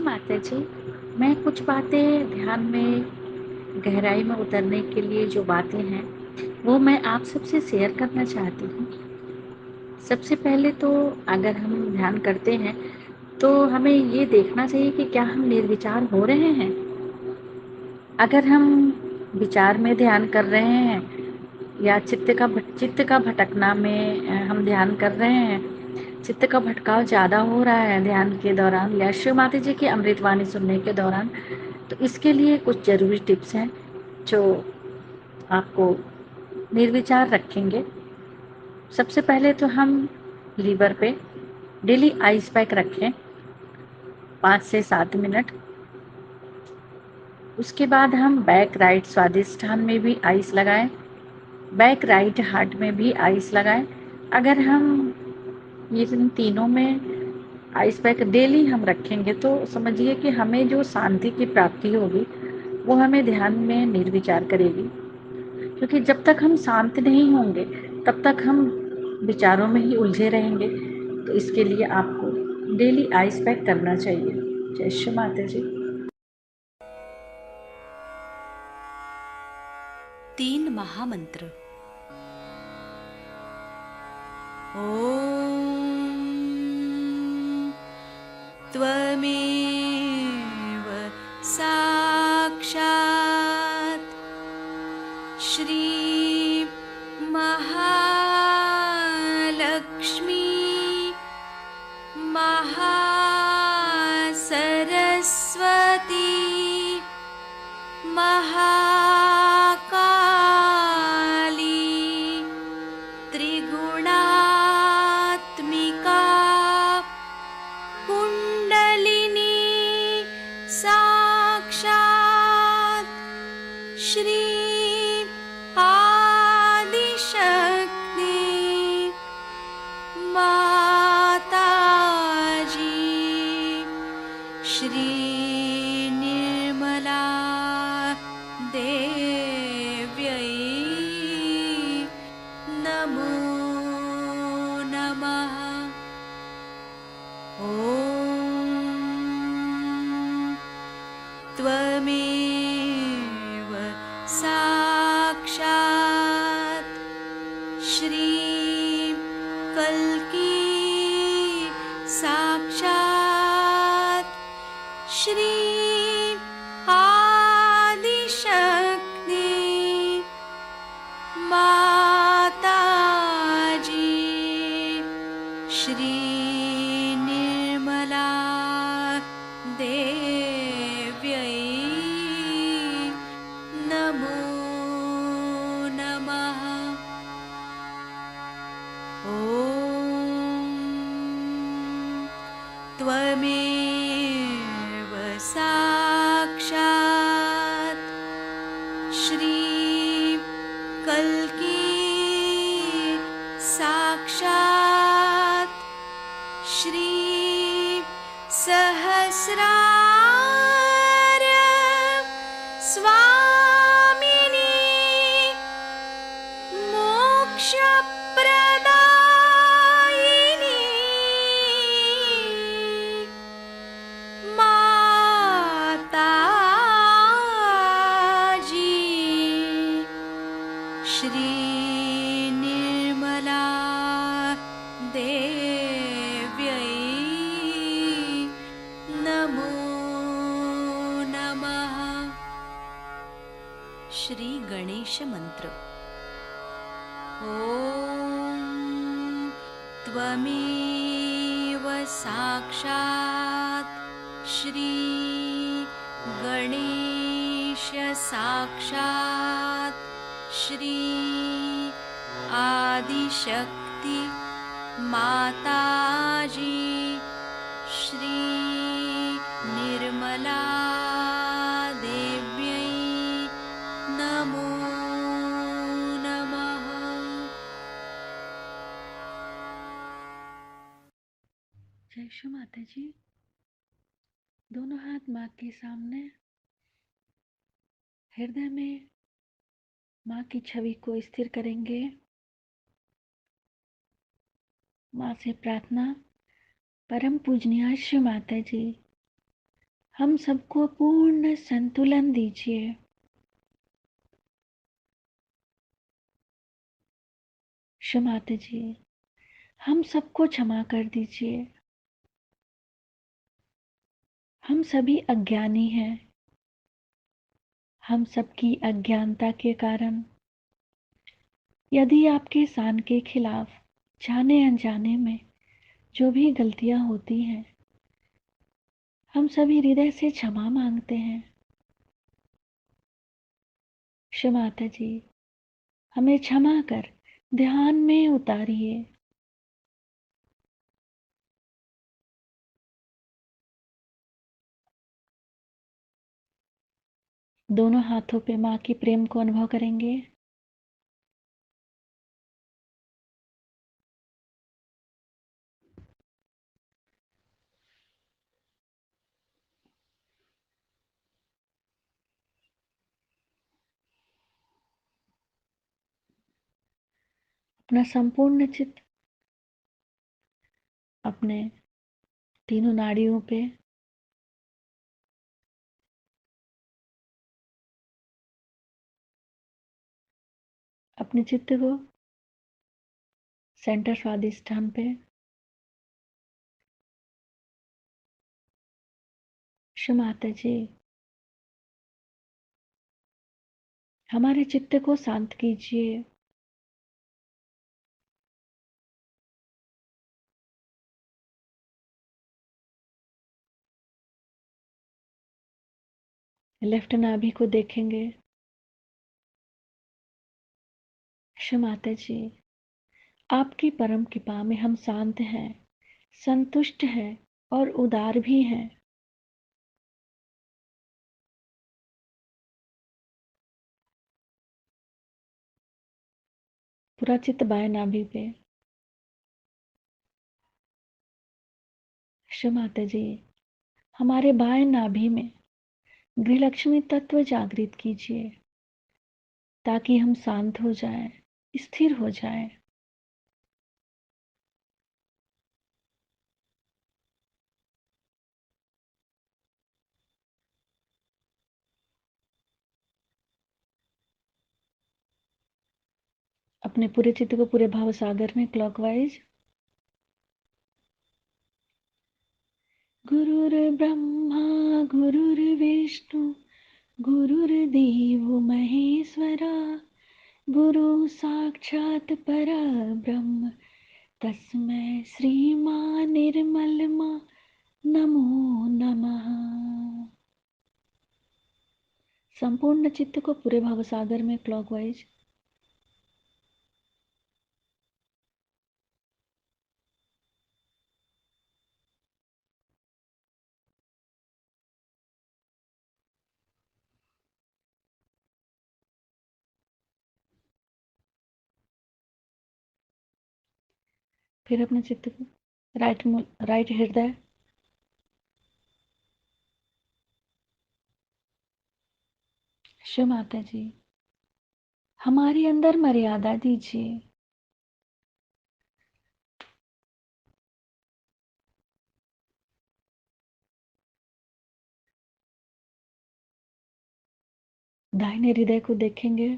माता जी, मैं कुछ बातें ध्यान में गहराई में उतरने के लिए जो बातें हैं वो मैं आप सबसे शेयर करना चाहती हूँ। सबसे पहले तो अगर हम ध्यान करते हैं तो हमें ये देखना चाहिए कि क्या हम निर्विचार हो रहे हैं। अगर हम विचार में ध्यान कर रहे हैं या चित्त का भटकना में हम ध्यान कर रहे हैं, चित्त का भटकाव ज़्यादा हो रहा है ध्यान के दौरान या शिव माता जी की अमृतवाणी सुनने के दौरान, तो इसके लिए कुछ ज़रूरी टिप्स हैं जो आपको निर्विचार रखेंगे। सबसे पहले तो हम लीवर पे डेली आइस पैक रखें 5 से 7 मिनट। उसके बाद हम बैक राइट स्वादिष्ठान में भी आइस लगाएं, बैक राइट हार्ट में भी आइस लगाएं। अगर हम ये तीनों में आइस पैक डेली हम रखेंगे तो समझिए कि हमें जो शांति की प्राप्ति होगी वो हमें ध्यान में निर्विचार करेगी, क्योंकि जब तक हम शांत नहीं होंगे तब तक हम विचारों में ही उलझे रहेंगे। तो इसके लिए आपको डेली आइस पैक करना चाहिए। जय श्री माता जी। 3 महामंत्र। ॐ त्वमेव साक्षात् श्री महालक्ष्मी महासरस्वती महाकाली त्रिगुणात्मिका कुण्डलिनी साक्षात् श्री आदिशक्ति माताजी श्री निर्मला देव्यै नमो नमः। ॐ त्वमेव साक्षात् श्री कल्की साक्षात् श्री आदिशक्ति माताजी श्री निर्मला देव्यै नमो नमः। ॐ त्वमेव साक्षात् श्री कल्की साक्षात् श्री सहस्रार स्वामिनी मोक्षप्रदायिनी माताजी श्री निर्मला देव्यै नमो नमः। श्री गणेश मंत्र। ॐ त्वमेव साक्षात् श्री गणेश साक्षात् श्री आदिशक्ति माताजी श्री निर्मला देव्यै नमो नमः। जय श्री माता जी। दोनों हाथ माँ के सामने, हृदय में माँ की छवि को स्थिर करेंगे। माँ से प्रार्थना, परम पूजनीय श्री माता जी, हम सबको पूर्ण संतुलन दीजिए। श्री माता जी, हम सबको क्षमा कर दीजिए। हम सभी अज्ञानी हैं। हम सबकी अज्ञानता के कारण यदि आपके शान के खिलाफ जाने अनजाने में जो भी गलतियां होती हैं, हम सभी हृदय से क्षमा मांगते हैं। श्री माता जी, हमें क्षमा कर ध्यान में उतारिए। दोनों हाथों पे माँ की प्रेम को अनुभव करेंगे। अपना संपूर्ण चित्त अपने तीनों नाड़ियों पे अपने चित्त को सेंटर स्वादिष्ठान पे माता जी हमारे चित्त को शांत कीजिए। लेफ्ट नाभि को देखेंगे। माता जी आपकी परम कृपा में हम शांत हैं, संतुष्ट हैं और उदार भी हैं। पूरा चित्त बाएं नाभि पे। माता जी हमारे बाएं नाभि में गृहलक्ष्मी तत्व जागृत कीजिए ताकि हम शांत हो जाएं, स्थिर हो जाएं। अपने पूरे चित्त को पूरे भाव सागर में क्लॉकवाइज। गुरुर्ब्रह्मा गुरुर्विष्णु गुरुर्देवो महेश्वरा गुरु साक्षात् परब्रह्म तस्मै श्रीमान निर्मलमा नमो नमः। संपूर्ण चित्त को पूरे भाव सागर में क्लॉकवाइज। फिर अपने चित्त को राइट हृदय, शिव माता जी हमारे अंदर मर्यादा दीजिए। दाहिने हृदय को देखेंगे।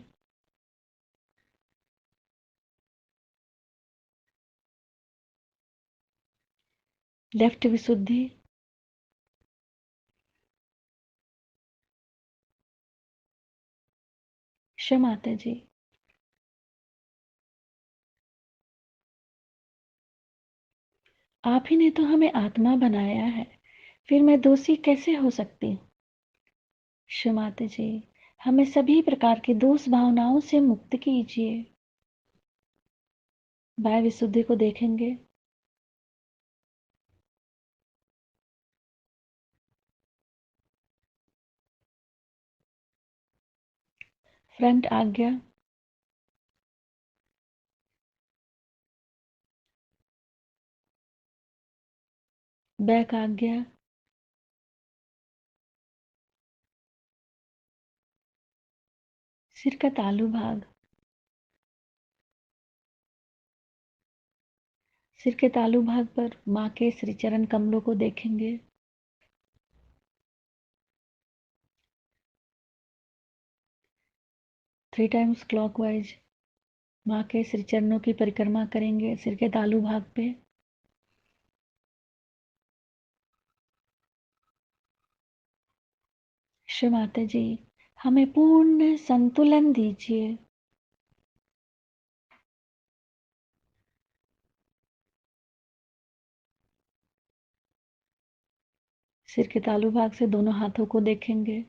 लेफ्ट विशुद्धि, शिव माता जी आप ही ने तो हमें आत्मा बनाया है, फिर मैं दोषी कैसे हो सकती हूँ। शिव माता जी हमें सभी प्रकार की दोष भावनाओं से मुक्त कीजिए। बाह्य विशुद्धि को देखेंगे। फ्रंट आज्ञा, बैक आज्ञा, सिर का तालू भाग, सिर के तालू भाग पर माँ के श्री चरण कमलों को देखेंगे। 3 टाइम्स क्लॉकवाइज माँ के श्री चरणों की परिक्रमा करेंगे सिर के तालू भाग पे। शिव माता जी हमें पूर्ण संतुलन दीजिए। सिर के तालू भाग से दोनों हाथों को देखेंगे।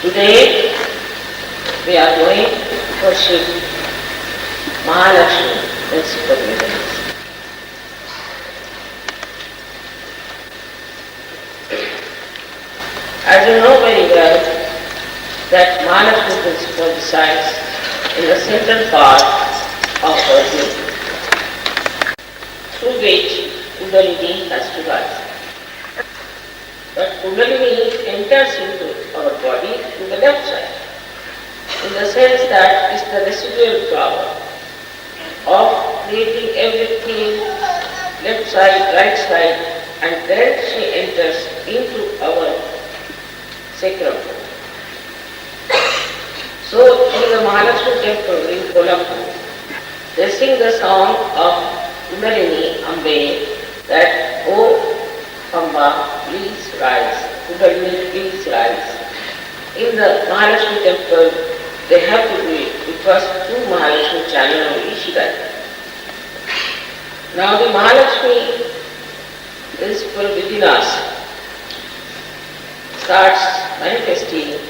Today we are going to worship Mahalakshmi principal rhythms. As you know very well that Mahalakshmi principle resides in the central part of our being. through which Kundalini has to rise. But Kundalini enters into our body through the left side, in the sense that it's the residual power of creating everything left side, right side, and then she enters into our sacrum. So in the Mahalakshmi temple in Kolhapur, they sing the song of Kundalini Ambe that, "Oh Amba, please rise, Kundalini, please rise." In the Mahalakshmi temple, they have to do it because through Mahalakshmi channel only she does. Now the Mahalakshmi principle within us starts manifesting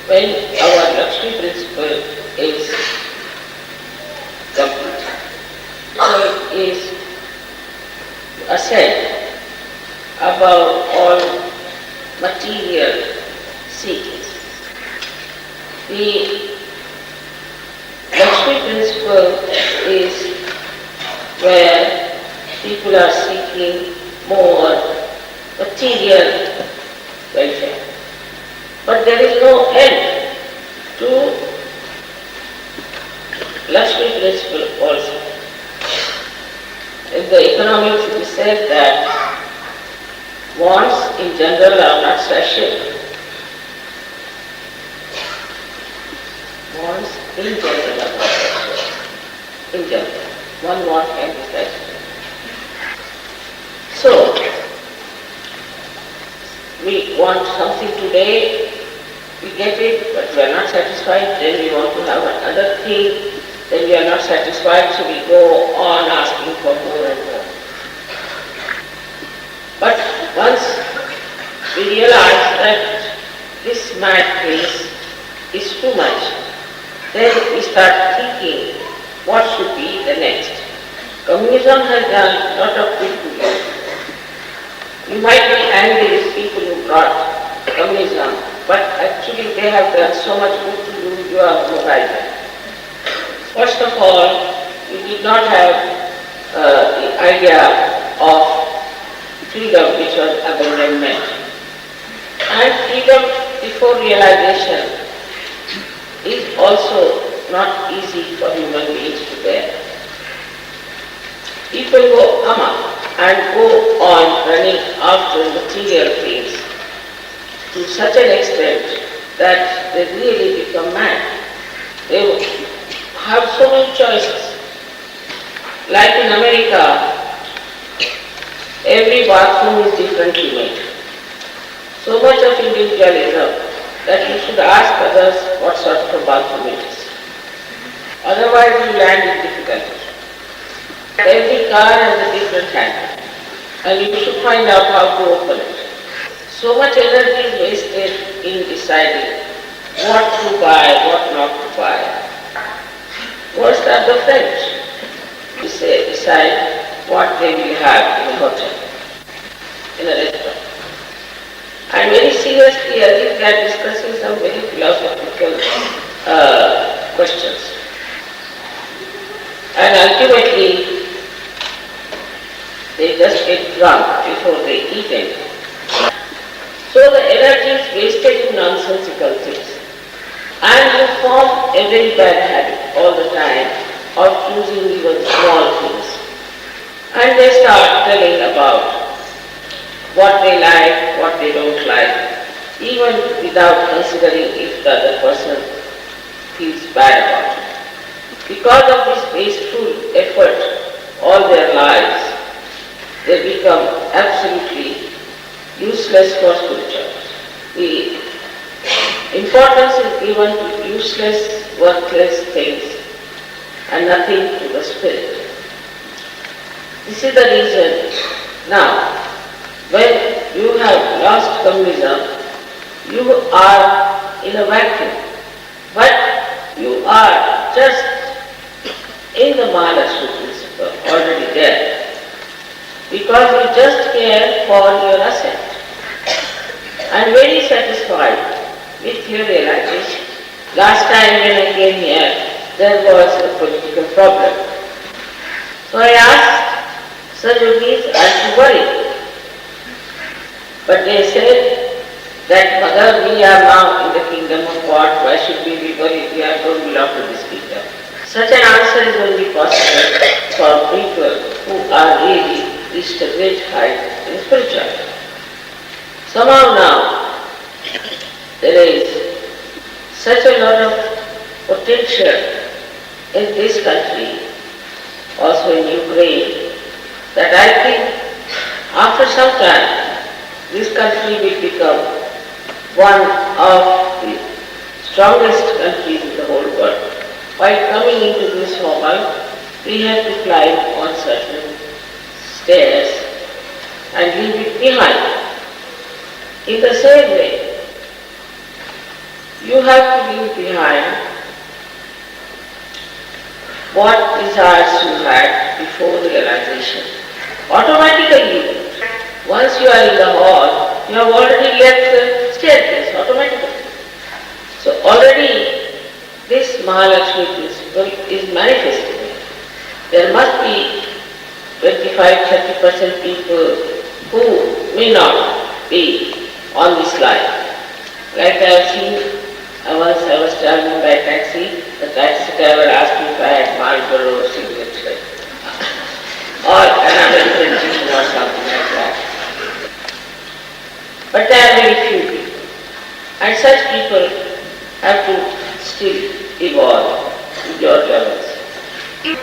when our Lakshmi principle is complete. So it is ascend above all material seekings. The Lakshmi principle is where people are seeking more material welfare. But there is no end to Lakshmi principle also. In the economics it is said that wants in general are not satiable. Wants in general are not satiable. In general, one want can be satiable. So, we want something today, we get it, but we are not satisfied, then we want to have another thing, then we are not satisfied, so we go on asking for more and more. But once we realize that this mad pace is too much, then we start thinking what should be the next. Communism has done a lot of good to you. You might be angry with people who brought communism, but actually they have done so much good to you, you are mobile. First of all, you did not have the idea of freedom, which was abandonment. And freedom before realization is also not easy for human beings to bear. People go amok and go on running after material things to such an extent that they really become mad. They have so many choices. Like in America, every bathroom is differently made. So much of individualism that you should ask others what sort of a bathroom it is. Otherwise you land in difficulty. Every car has a different handle and you should find out how to open it. So much energy is wasted in deciding what to buy, what not to buy. Worst are the French. They decide what they will have in a hotel, in a restaurant. And very seriously, I think they are discussing some very philosophical questions. And ultimately, they just get drunk before they eat anything. So the energy is wasted in nonsensical things. And you form a very bad habit all the time of choosing even small things. And they start telling about what they like, what they don't like, even without considering if the other person feels bad about it. Because of this wasteful effort all their lives, they become absolutely useless for spirituality. The importance is given to useless, worthless things and nothing to the spirit. This is the reason now, when you have lost communism, you are in a vacuum, but you are just in the Mahalakshmi principle, already there, because you just care for your ascent and very satisfied with your realization. Last time when I came here, there was a political problem. So I asked Sahajyogis are to worry. But they said that Mother, we are now in the kingdom of God, why should we be worried? We don't belong to this kingdom. Such an answer is only possible for people who are really reached a great height in spirituality. Somehow now there is such a lot of potential in this country, also in Ukraine, that I think after some time this country will become one of the strongest countries in the whole world. While coming into this moment, we have to climb on certain stairs and leave it behind. In the same way, you have to leave behind what desires you had before realization. Automatically, once you are in the hall, you have already left the staircase automatically. So already this Mahalakshmi principle is manifesting. There must be 25-30% people who may not be on this line. Like I have seen, once I was traveling by taxi, the taxi driver asked me if I had Marlboro or cigarette, or another drink or something like that. But there are very few people. And such people have to still evolve in your levels.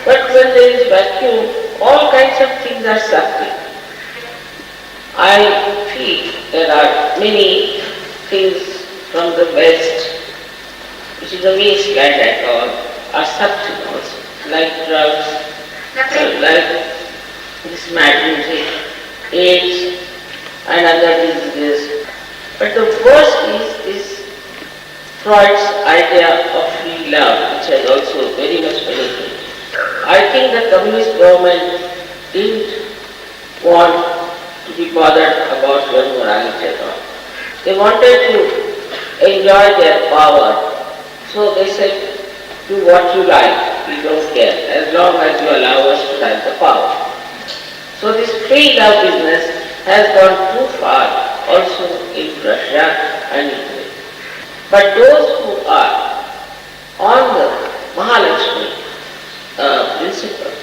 But when there is vacuum, all kinds of things are sucked in. I feel there are many things from the West, which is a wasteland I call, are sucked in also, like drugs, like this mad music, AIDS, and other diseases. But the worst is Freud's idea of free love, which has also very much penetrated. I think the communist government didn't want to be bothered about your morality at all. They wanted to enjoy their power, so they said, do what you like, we don't care, as long as you allow us to have the power. So this free love business has gone too far also in Russia and Ukraine. But those who are on the Mahalakshmi principle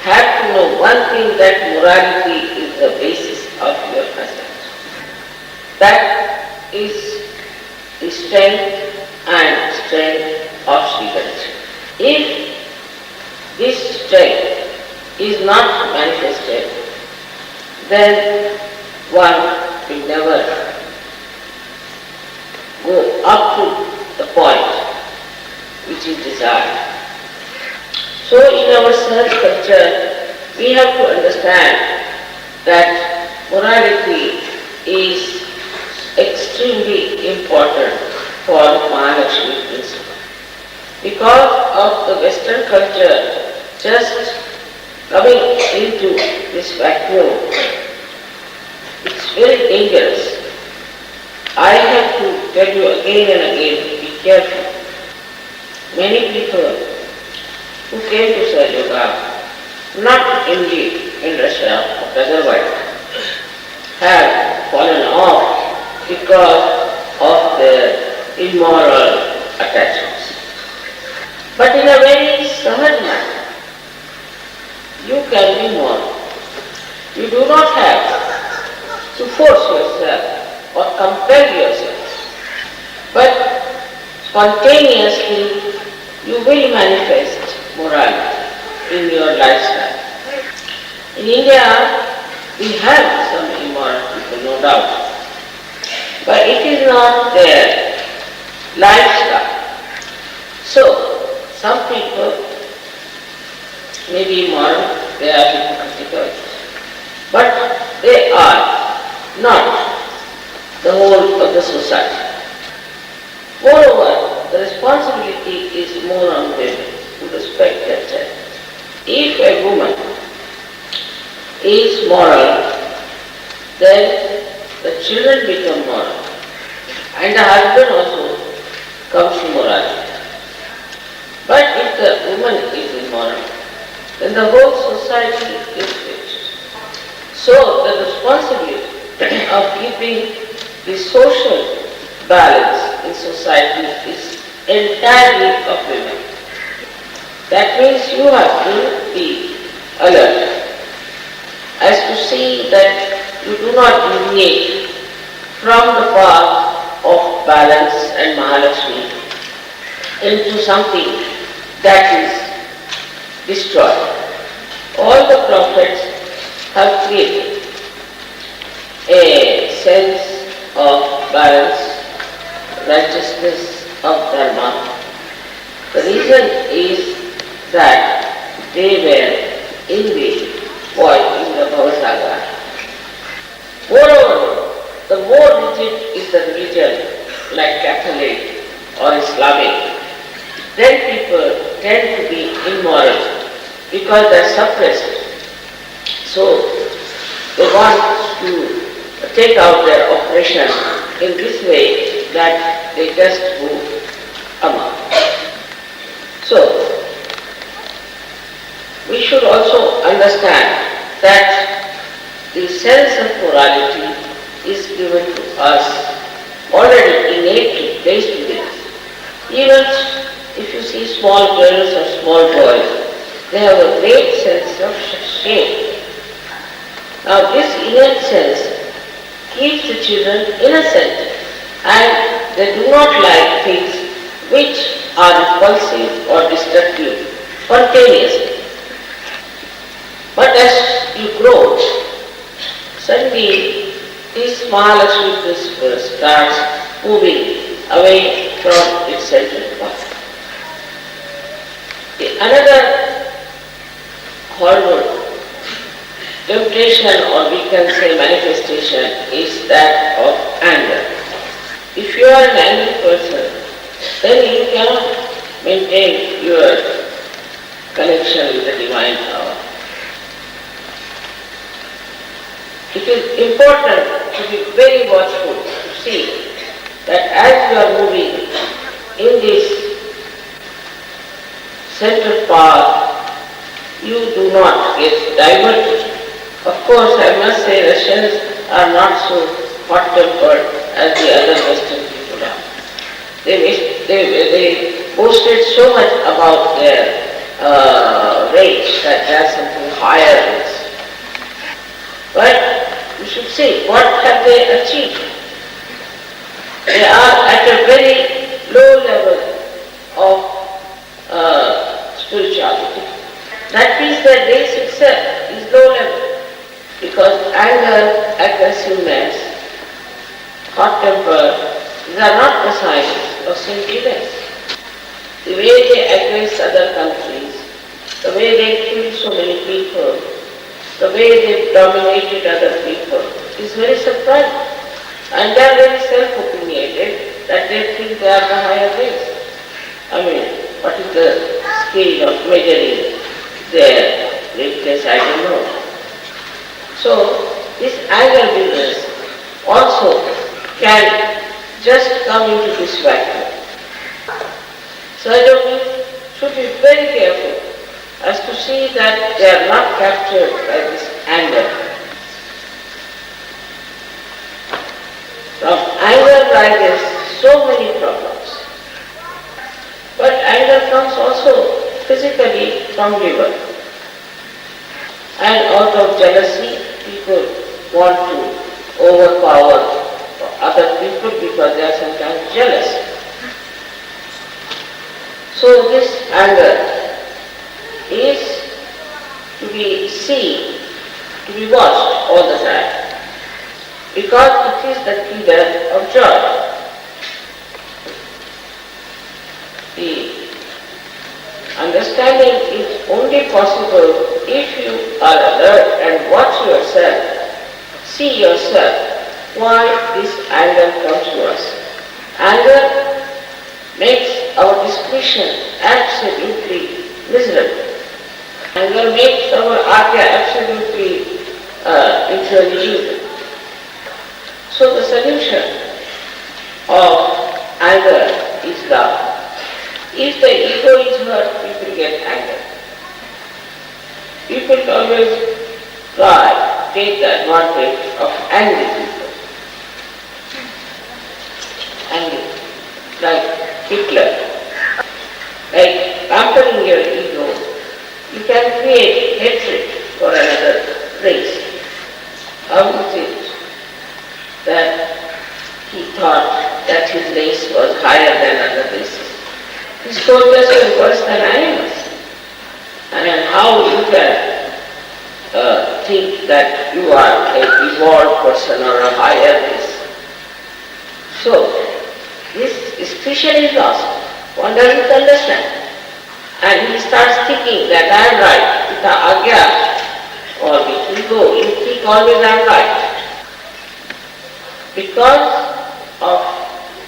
have to know one thing, that morality is the basis of your ascent. That is the strength of Sri Ganesha. If this strength is not manifested, then one will never go up to the point which is desired. So in our Sahaj culture, we have to understand that morality is extremely important for Mahalakshmi principle. Because of the Western culture just coming into this vacuum, it's very dangerous. I have to tell you again and again, be careful. Many people who came to Sahajyoga, not only in Russia but otherwise, have fallen off because of their immoral attachments. But in a very Sahaj manner, you can be moral. You do not have to force yourself or compel yourself, but spontaneously you will manifest morality in your lifestyle. In India, we have some immoral people, no doubt, but it is not their lifestyle. So, some people may be immoral, they are hypocritical, but they are not the whole of the society. Moreover, the responsibility is more on women to respect their child. If a woman is moral, then the children become moral, and the husband also comes to morality. But if the woman is immoral, then the whole society is So the responsibility of keeping the social balance in society is entirely of women. That means you have to be alert as to see that you do not deviate from the path of balance and Mahalakshmi into something that is destroyed. All the prophets have created a sense of balance, righteousness, of dharma. The reason is that they were in the void, in the Bhavasagar. Moreover, the more rigid is the religion, like Catholic or Islamic, then people tend to be immoral because they are suppressed. So they want to take out their oppression in this way that they just move amok. So we should also understand that the sense of morality is given to us already innately, placed within us. Even if you see small girls or small boys, they have a great sense of shame. Now this innate sense keeps the children innocent and they do not like things which are repulsive or destructive spontaneously. But as you grow, suddenly this Mahalakshmi principle starts moving away from its central point. Another horrible temptation, or we can say manifestation, is that of anger. If you are an angry person, then you cannot maintain your connection with the divine power. It is important to be very watchful to see that as you are moving in this central path, you do not get diverted. Of course, I must say Russians are not so hot-tempered as the other Western people are. They boasted so much about their rage that there is something higher than this. But you should see what have they achieved. They are at a very low level of spirituality. That means that their success is low level. Because anger, aggressiveness, hot temper, these are not the signs of saintliness. The way they aggress other countries, the way they kill so many people, the way they dominated other people is very surprising. And they are very self-opinionated that they think they are the higher race. I mean, what is the scale of measuring their greatness? I don't know. So, this anger business also can just come into this vacuum. Sahajyoga should be very careful as to see that they are not captured by this anger. From anger arises so many problems. But anger comes also physically from liver. And out of jealousy, people want to overpower other people because they are sometimes jealous. So this anger is to be seen, to be watched all the time, because it is the killer of joy. The understanding is only possible if you are alert and watch yourself, see yourself, why this anger comes to us. Anger makes our discretion absolutely miserable. Anger makes our arya absolutely intelligent. So the solution of anger is love. If the ego is hurt, people get anger. People always cry take the advantage of angry people. Angry. Like Hitler. Like pampering your ego, you can create hatred for another race. How is it that he thought that his race was higher than other races? His soldiers were worse than animals. And how you can think that you are a evolved person or a higher race? So, this Christian is lost. One doesn't understand. And he starts thinking that I am right, with the agya or with ego, you think always I am right. Because of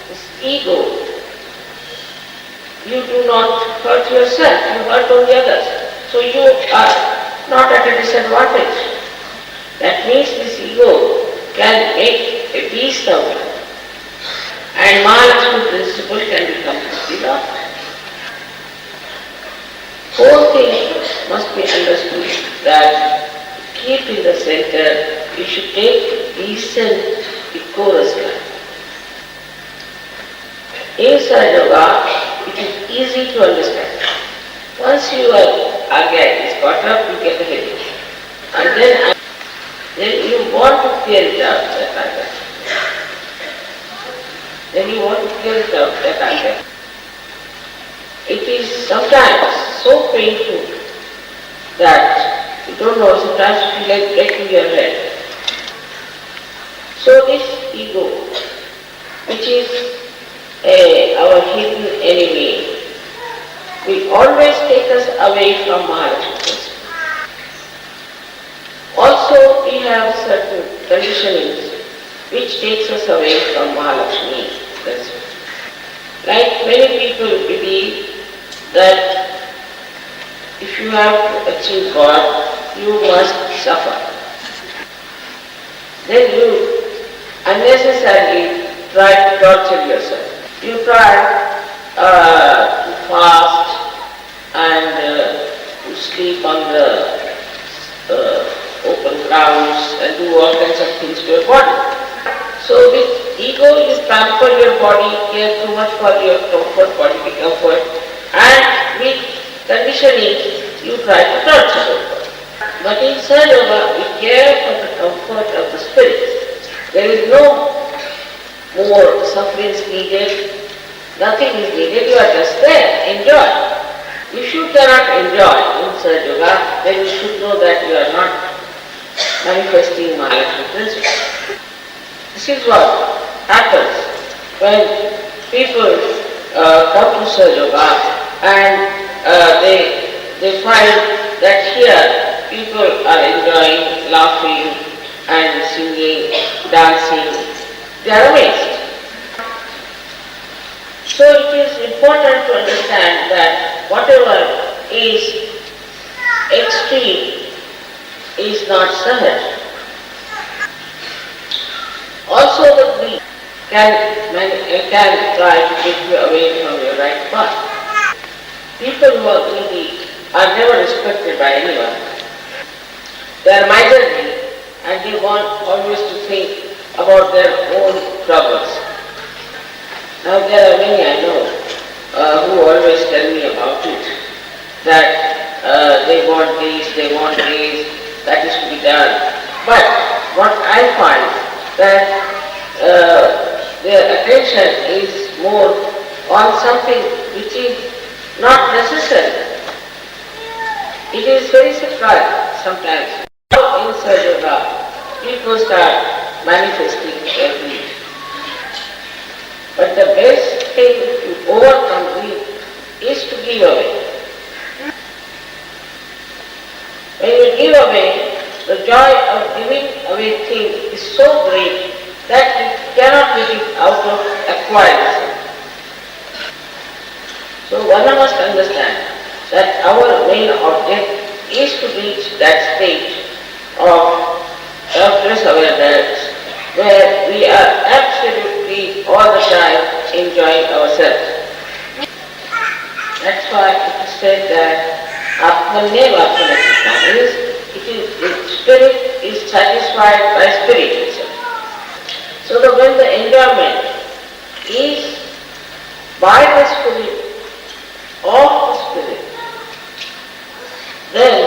this ego, you do not hurt yourself, you hurt only others. So you are not at a disadvantage. That means this ego can make a beast of you. And Mahalakshmi principle can be completely lost. Whole thing must be understood that to keep in the center, you should take decent, decorous life. In Sahajyoga, it is easy to understand. Once you are agya is got up, you get a headache. And then you want to clear it out, that agya. Then you want to clear it out, that agya. It is sometimes so painful that you don't know, sometimes you feel like breaking your head. So this ego, which is our hidden enemy, will always take us away from Mahalakshmi. Also, we have certain conditionings which takes us away from Mahalakshmi. Like many people believe that if you have to achieve God, you must suffer. Then you unnecessarily try to torture yourself. You try to fast and to sleep on the open grounds and do all kinds of things to your body. So with ego you pamper your body, care too much for your comfort, bodily comfort, and with conditioning you try to torture your body. But in Sahajyoga we care for the comfort of the spirit. There is no more sufferings needed, nothing is needed, you are just there, enjoy. If you cannot enjoy in Sahajyoga, then you should know that you are not manifesting Mahalakshmi principle. This is what happens when people come to Sahajyoga and they find that here people are enjoying, laughing and singing, dancing. They are amazed. So it is important to understand that whatever is extreme is not Sahaj. Also the greed can try to get you away from your right path. People who are greedy are never respected by anyone. They are miserly and they want always to think about their own troubles. Now there are many I know who always tell me about it, that they want this, that is to be done. But what I find that their attention is more on something which is not necessary. It is very surprising sometimes. In Sahajyoga, people start manifesting their greed. But the best thing to overcome greed is to give away. When you give away, the joy of giving away things is so great that you cannot get it out of acquiring. So one must understand that our main object is to reach that state of selfless awareness where we are absolutely all the time enjoying ourselves. That's why it is said that Atmaneva means the spirit is satisfied by spirit itself. So that when the enjoyment is by the spirit, of the spirit, then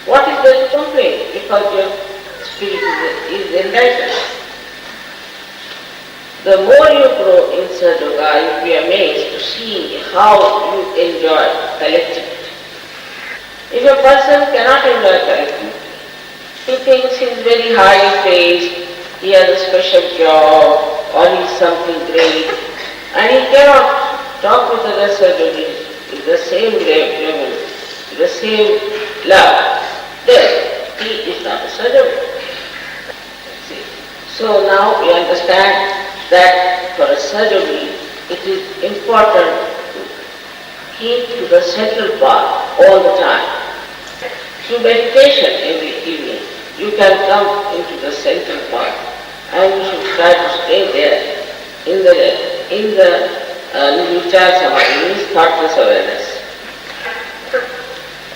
what is there to complain? Because your spirit is enlightened. The more you grow in Sahajyoga, you'll be amazed to see how you enjoy collectivity. If a person cannot enjoy collectivity, he thinks he's very high placed, he has a special job, or he's something great, and he cannot talk with other Sahajyogis with the same level, the same love, then he is not a Sahajyogi. So now we understand that for a Sahajyogi it is important to keep to the central path all the time. Through meditation every evening, you can come into the central path and you should try to stay there in the Vichar Samadhi, means thoughtless awareness.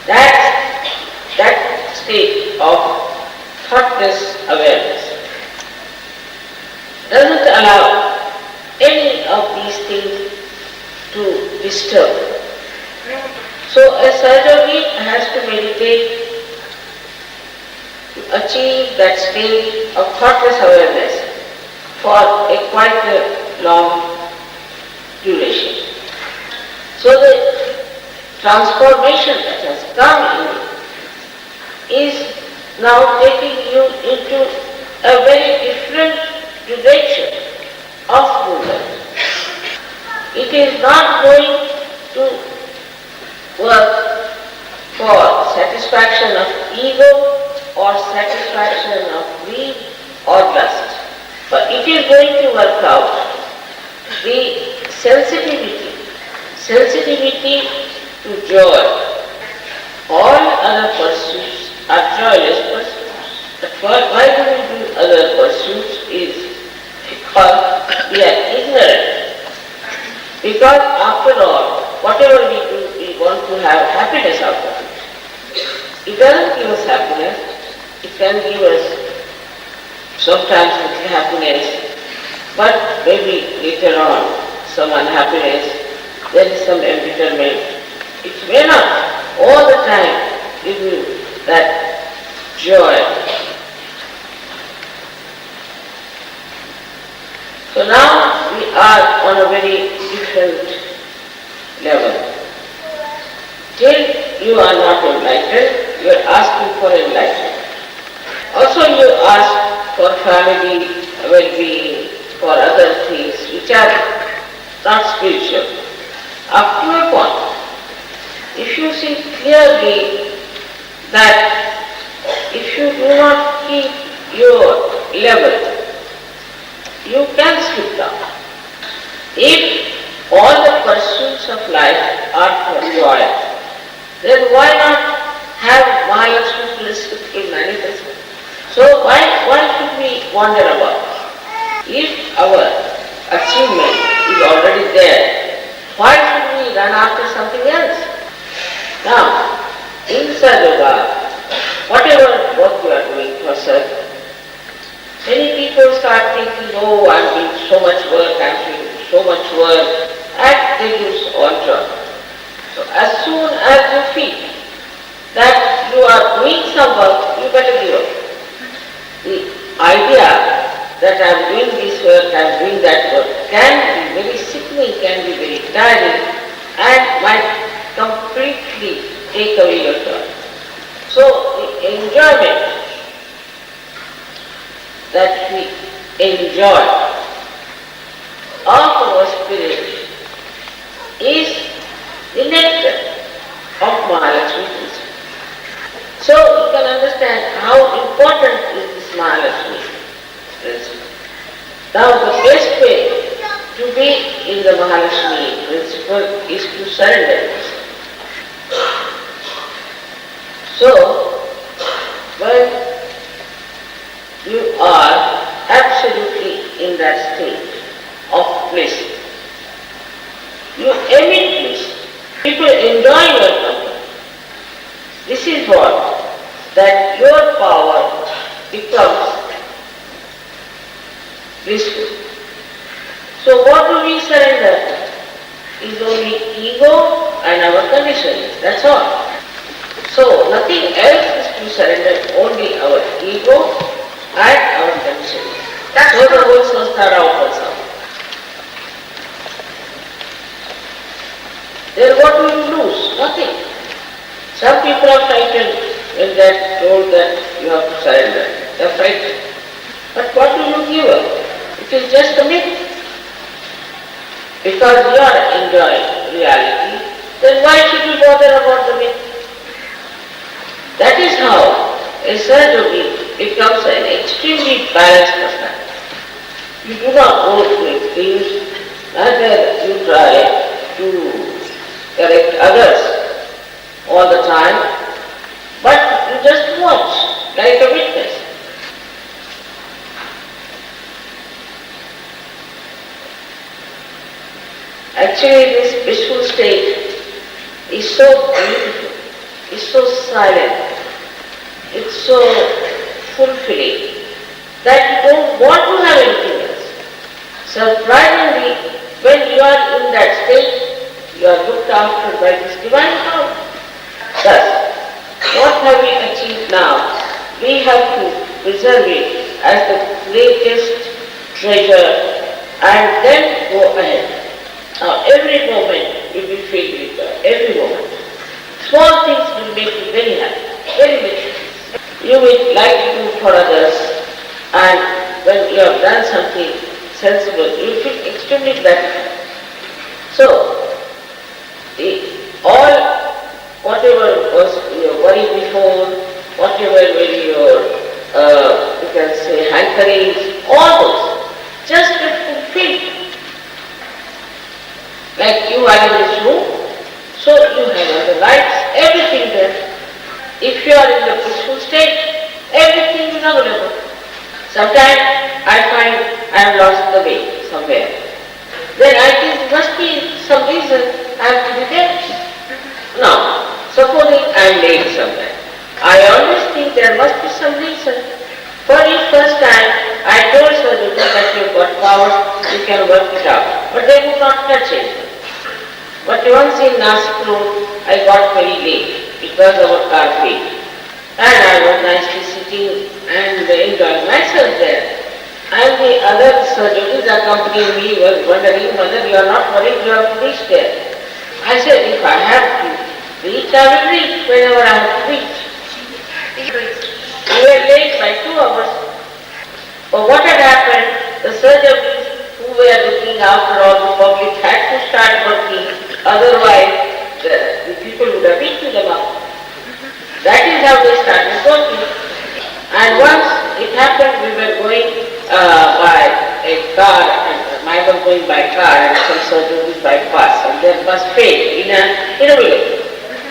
That state of thoughtless awareness doesn't allow any of these things to disturb. So a Sahajyogi has to meditate to achieve that state of thoughtless awareness for a quite a long duration. So the transformation that has come in is now taking you into a very different direction of movement. It is not going to work for satisfaction of ego or satisfaction of greed or lust, but it is going to work out the sensitivity to joy. All other pursuits are joyless pursuits. But why do we do other pursuits is because we are ignorant. Because after all, whatever we do, we want to have happiness out of it. It doesn't give us happiness. It can give us sometimes little happiness, but maybe later on some unhappiness, there is some embitterment. It may not all the time give you that joy. So now we are on a very different level. Till you are not enlightened, you are asking for enlightenment. Also you ask for family well-being, for other things which are not spiritual. Up to a point, if you see clearly that if you do not keep your level, you can slip down. If all the pursuits of life are for joy, then why not have Mahalakshmi principle manifested? So why should we wander about? If our achievement is already there, why should we run after something else? Now, in Sahajyoga, whatever work you are doing for self, many people start thinking, oh, I'm doing so much work, and they lose all joy. So as soon as you feel that you are doing some work, you better give up. The idea that I'm doing this work, I'm doing that work can be very sickening, can be very tiring, and might completely take away your joy. So the enjoyment that we enjoy of our spirit is the nectar of Mahalakshmi principle. So you can understand how important is this Mahalakshmi principle. Now the best way to be in the Mahalakshmi principle is to surrender. So when you are absolutely in that state of bliss, you emit bliss. People enjoy your company. This is what? That your power becomes blissful. So what do we surrender? Is only ego and our conditioning, that's all. So nothing else is to surrender, only our ego and our conditioning. That's so the whole samsara opens up. Then what will you lose? Nothing. Some people are frightened when they are told that you have to surrender. They are frightened. But what will you give up? It is just a myth. Because you are enjoying reality, then why should you bother about the myth? That is how a Sahajyogi becomes an extremely balanced personality. You do not go to extremes, neither you try to correct others all the time, but you just watch like a witness. Actually, this blissful state is so beautiful, it's so silent, it's so fulfilling that you don't want to have anything else. Surprisingly, when you are in that state, you are looked after by this divine power. Thus, what have we achieved now? We have to preserve it as the greatest treasure and then go ahead. Now, every moment will be filled with joy, every moment. Small things will make you very happy, very rich. You will like to do for others, and when you have done something sensible, you will feel extremely gratified. So, whatever was your worry before, whatever were your, you can say, hankerings, all those, just get fulfilled. Like you are in this room, so you have all the lights, everything there. If you are in the peaceful state, everything is available. Sometimes I find I have lost the way somewhere. Then I think there must be some reason I have to be there. Now, supposing I am late somewhere. I always think there must be some reason. For the first time, I told Sahajyoga that you have got powers, you can work it out. But they would not touch it. But once in Nasik Road, I got very late because our car failed. And I was nicely sitting and enjoying myself there. And the other Sahajyogis accompanying me was wondering whether you are not worried you have to reach there. I said, if I have to reach, I will reach whenever I have to reach. We were late by 2 hours. But what had happened, the Sahajyogis who were looking after all the public had to start working, otherwise the people would have eaten them up. That is how they started working. And once it happened, we were going by a car, and I was going by car and some Sahajyogis by bus, and their bus failed in a village.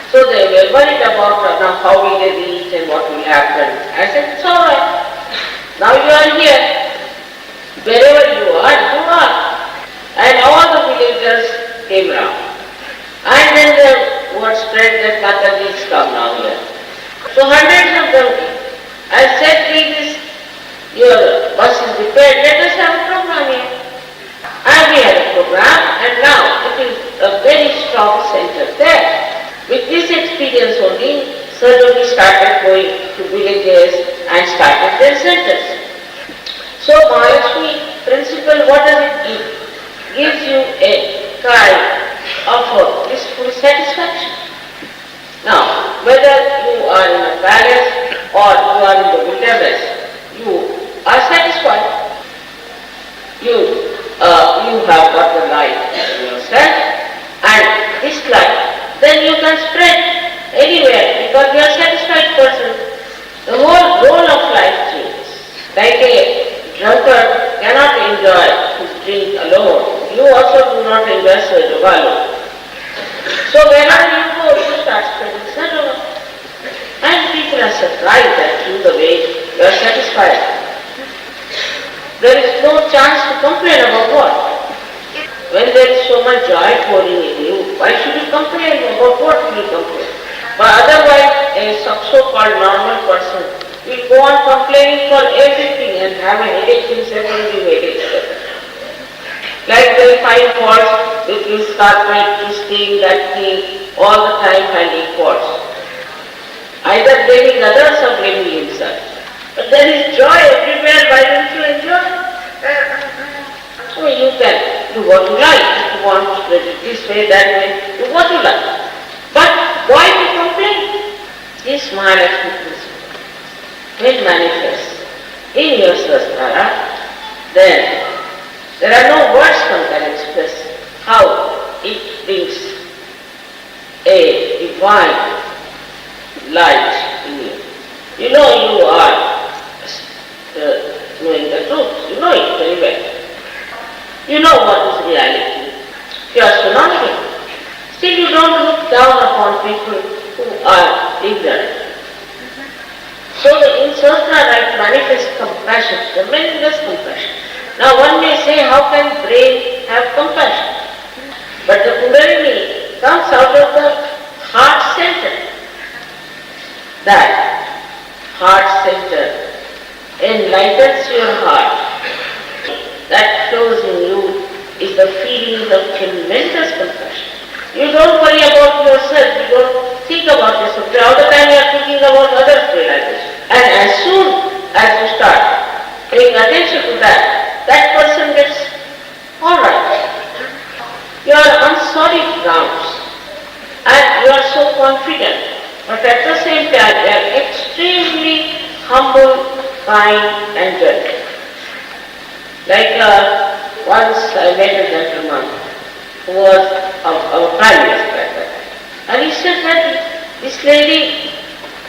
So they were worried about now how will they reach and what will happen. I said, it's all right. Now you are here. Wherever you are, you are. And all the villagers came round. And then the word spread that Mataji's come now here. So hundreds of them came. I said, please, your bus is repaired, let us have a program here. And we had a program, and now it is a very strong center there. With this experience only, Sahajyogi started going to villages and started their centers. So Mahayashmi principle, what does it give? Gives you a kind of a blissful satisfaction. Now, whether you are in a palace or you are in the wilderness, you are satisfied. You have got the light in yourself, and this light, then you can spread anywhere because you are a satisfied person. The whole role of life changes. Like a drunkard cannot enjoy his drink alone. You also do not enjoy Sahajyoga alone. So wherever you go, you start spreading Sahajyoga. And people are surprised at you the way you are satisfied. There is no chance to complain about what? When there is so much joy pouring in you, why should you complain? About what will you complain? But otherwise, a so-called normal person We'll go on complaining for everything and have a headache himself and give headache. Like they find faults with this carpet, this thing, that thing, all the time finding faults. Either blaming others or blaming himself. But there is joy everywhere, why don't you enjoy? So you can do what you like. If you want to spread it this way, that way, do what you like. But why to complain? This Mahalakshmi principle, when manifests in your sastara, then there are no words one can express how it brings a divine light in you. You know you are knowing the truth. You know it very well. You know what is reality. You are synonymous. Still you don't look down upon people who are ignorant. So the insastra light manifests compassion, tremendous compassion. Now one may say, how can brain have compassion? But the Kundalini comes out of the heart center. That heart center enlightens your heart. That shows in you is the feeling of tremendous compassion. You don't worry about yourself, you don't think about yourself. All the time you are thinking about others' realization. And as soon as you start paying attention to that, that person gets alright. You are on solid grounds and you are so confident, but at the same time you are extremely humble, kind and gentle. Like once I met a gentleman who was our prime minister, and he said that this lady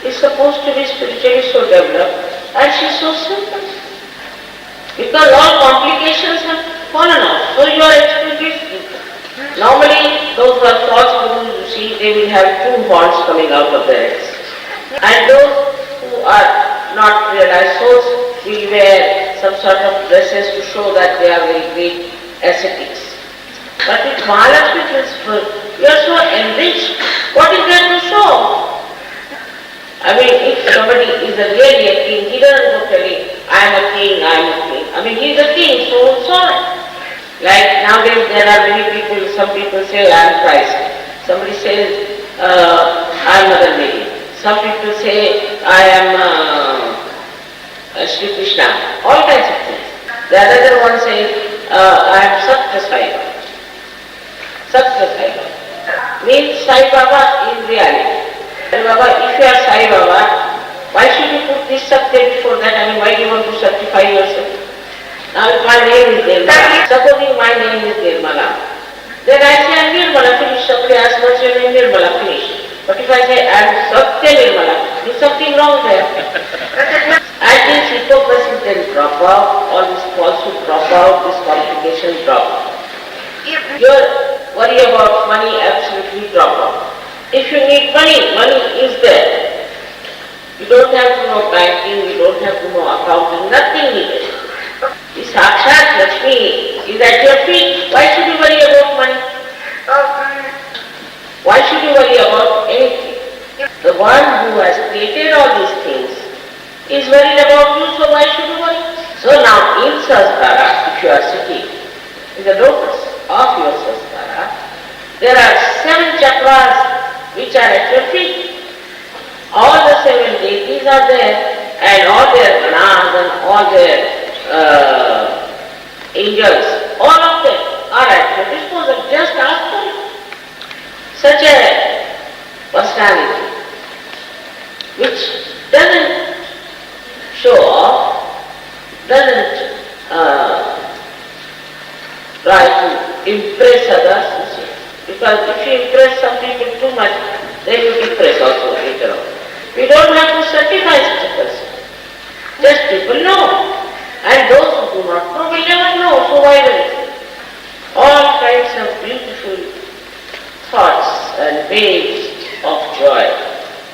is supposed to be spiritually so developed and she's so simple. Because all complications have fallen off. So you are extremely simple. Normally those who are false gurus, you see, they will have two horns coming out of their heads. And those who are not realized souls will wear some sort of dresses to show that they are very great ascetics. But with Mahalakshmi principle, you are so enriched. What is there to show? I mean, if somebody is really a king, he doesn't go telling, I am a king, I am a king. I mean, he is a king, so sorry. Like nowadays there are many people, some people say, I am Christ. Somebody says, I am Mother Mary. Some people say, I am Sri Krishna. All kinds of things. The other one says, I am Satya Sai Baba. Satya Sai Baba means Sai Baba in reality. And Baba, if you are Sai Baba, why should you put this Satya before that? I mean, why do you want to certify yourself? Now if my name is Nirmala, supposing my name is Nirmala, then I say I am Nirmala, finish. Somebody asks what's your name, Nirmala, finish. But if I say I am Satya Nirmala, there's something wrong there. And this hypocrisy then drop out, all this falsehood drop out, this complication drop out. Your worry about money absolutely drop out. If you need money, money is there. You don't have to know banking, you don't have to know accounting, nothing needed. The Sakshat Lakshmi is at your feet. Why should you worry about money? Why should you worry about anything? The one who has created all these things is worried about you, so why should you worry? So now in Sahasrara, if you are sitting in the lotus of your Sahasrara, there are 7 chakras which are at your feet. All the 7 deities are there, and all their ganas and all their angels, all of them are at your disposal. Just ask for it. Such a personality which doesn't show off, doesn't try to impress others, you see. Because if you impress some people too much, then you impress also later on. We don't have to certify such a person. Just people know. And those who do not know will never know, so why worry? All kinds of beautiful thoughts and waves of joy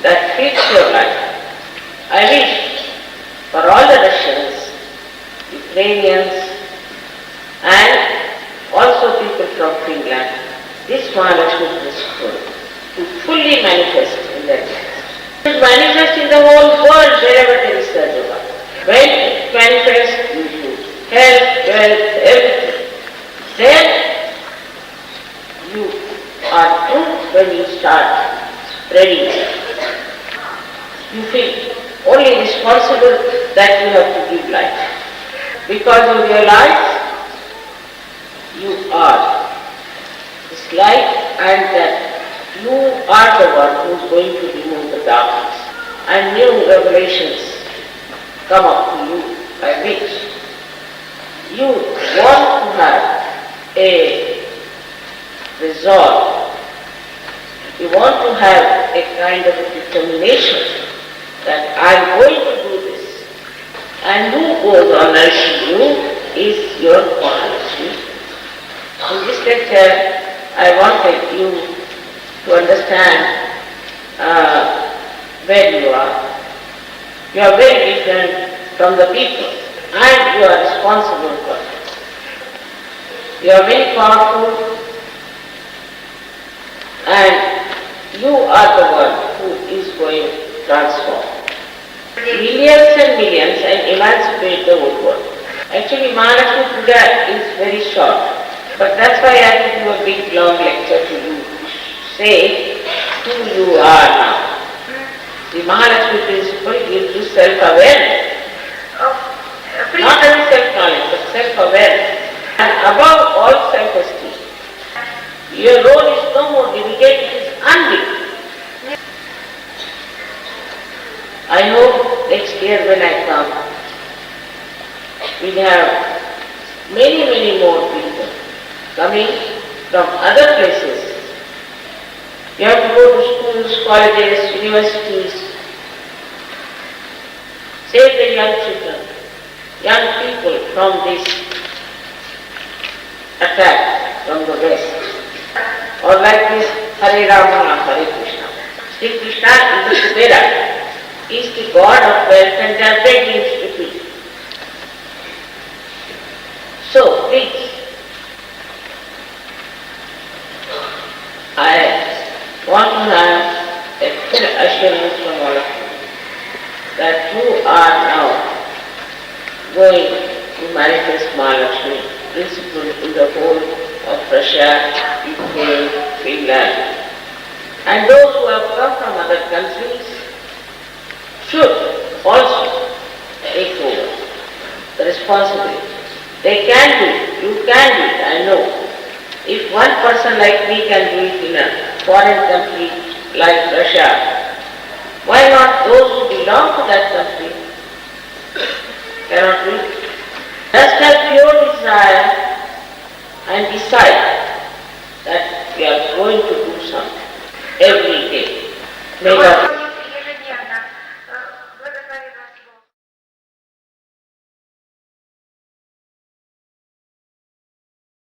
that fills your life. I wish for all the Russians, Ukrainians, and also people from Finland, this Mahalakshmi principle to fully manifest in their lives. It manifests in the whole world wherever there is Sahajyoga. When it manifests in you, health, wealth, everything, then you are true when you start spreading it. You feel only responsible that you have to give life. Because you realize you are this light and that you are the one who is going to remove the darkness. And new revelations come up to you by which you want to have a resolve. You want to have a kind of a determination that I am going to do this. And who goes on nourishing you is your Mahalakshmi. In this lecture, I wanted you to understand where you are. You are very different from the people and you are responsible for it. You are very powerful and you are the one who is going to transform millions and millions and emancipate the whole world. Actually, Mahalakshmi Puja is very short, but that's why I give you a big long lecture to you. Say who you are now. The Mahalakshmi principle gives you self-awareness. Not only self-knowledge, but self-awareness. And above all self-esteem. Your role is no more delegated, it is undelegated. I hope next year when I come, we'll have many, many more people coming from other places. You have to go to schools, colleges, universities, save the young children, young people from this attack from the West. Or like this Hare Rama, Hare Krishna. Sri Krishna is the Kubera. He is the God of wealth and they are begging stupid. So please, I want to have a full assurance from all of you that you are now going to manifest Mahalakshmi principle in the whole of Russia, UK, Finland. And those who have come from other countries should also take over the responsibility. They can do it, you can do it, I know. If one person like me can do it in a foreign country like Russia, why not those who belong to that country cannot do it? Just have pure desire and decide that we are going to do something every day. May God